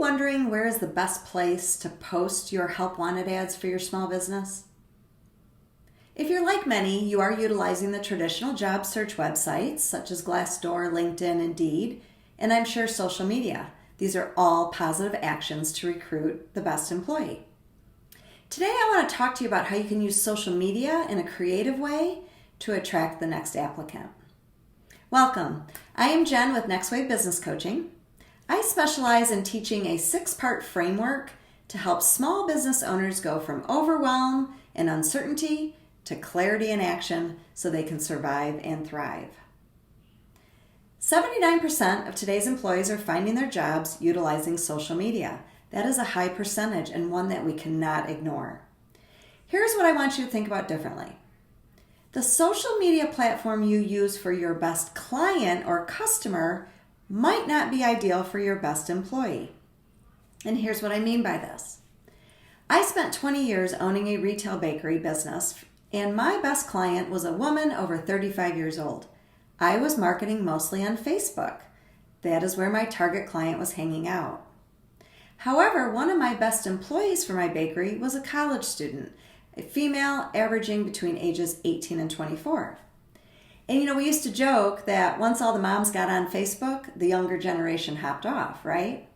wondering where is the best place to post your help wanted ads for your small business? If you're like many, you are utilizing the traditional job search websites such as Glassdoor, LinkedIn, Indeed, and I'm sure social media. These are all positive actions to recruit the best employee. Today I want to talk to you about how you can use social media in a creative way to attract the next applicant. Welcome. I am Jen with Next Wave Business Coaching. I specialize in teaching a 6-part framework to help small business owners go from overwhelm and uncertainty to clarity and action so they can survive and thrive. 79% of today's employees are finding their jobs utilizing social media. That is a high percentage and one that we cannot ignore. Here's what I want you to think about differently. The social media platform you use for your best client or customer might not be ideal for your best employee. And here's what I mean by this. I spent 20 years owning a retail bakery business, and my best client was a woman over 35 years old. I was marketing mostly on Facebook. That is where my target client was hanging out. However, one of my best employees for my bakery was a college student, a female averaging between ages 18 and 24. And we used to joke that once all the moms got on Facebook, the younger generation hopped off, right?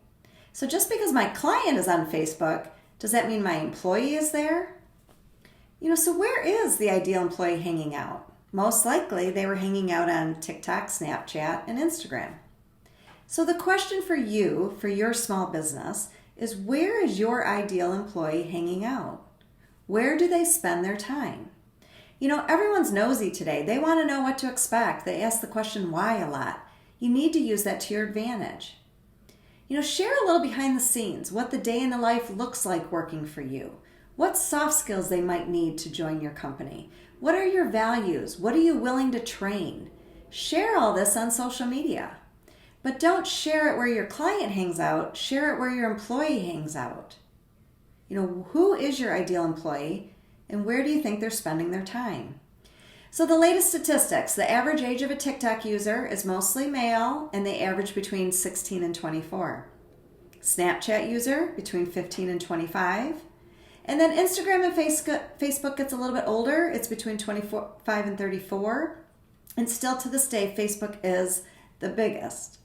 So just because my client is on Facebook, does that mean my employee is there? So where is the ideal employee hanging out? Most likely they were hanging out on TikTok, Snapchat, and Instagram. So the question for you, for your small business, is where is your ideal employee hanging out? Where do they spend their time? Everyone's nosy today. They want to know what to expect. They ask the question why a lot. You need to use that to your advantage. Share a little behind the scenes, what the day in the life looks like working for you, what soft skills they might need to join your company. What are your values? What are you willing to train? Share all this on social media. But don't share it where your client hangs out. Share it where your employee hangs out. Who is your ideal employee and where do you think they're spending their time? So the latest statistics, the average age of a TikTok user is mostly male and they average between 16 and 24. Snapchat user between 15 and 25. And then Instagram and Facebook gets a little bit older. It's between 25 and 34. And still to this day, Facebook is the biggest.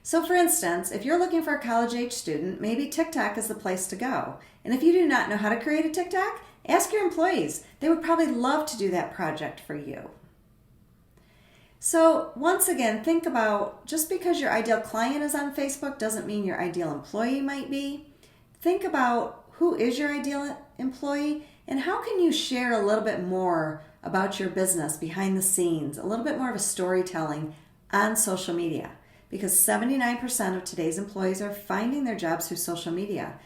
So for instance, if you're looking for a college-age student, maybe TikTok is the place to go. And if you do not know how to create a TikTok, ask your employees. They would probably love to do that project for you. So once again, think about just because your ideal client is on Facebook doesn't mean your ideal employee might be. Think about who is your ideal employee and how can you share a little bit more about your business behind the scenes, a little bit more of a storytelling on social media. Because 79% of today's employees are finding their jobs through social media.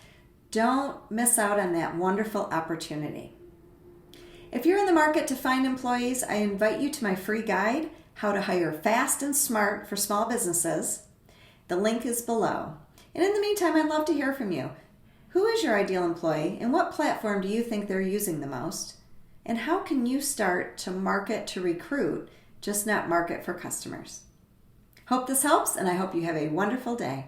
Don't miss out on that wonderful opportunity. If you're in the market to find employees, I invite you to my free guide, How to Hire Fast and Smart for Small Businesses. The link is below. And in the meantime, I'd love to hear from you. Who is your ideal employee and what platform do you think they're using the most? And how can you start to market to recruit, just not market for customers? Hope this helps, and I hope you have a wonderful day.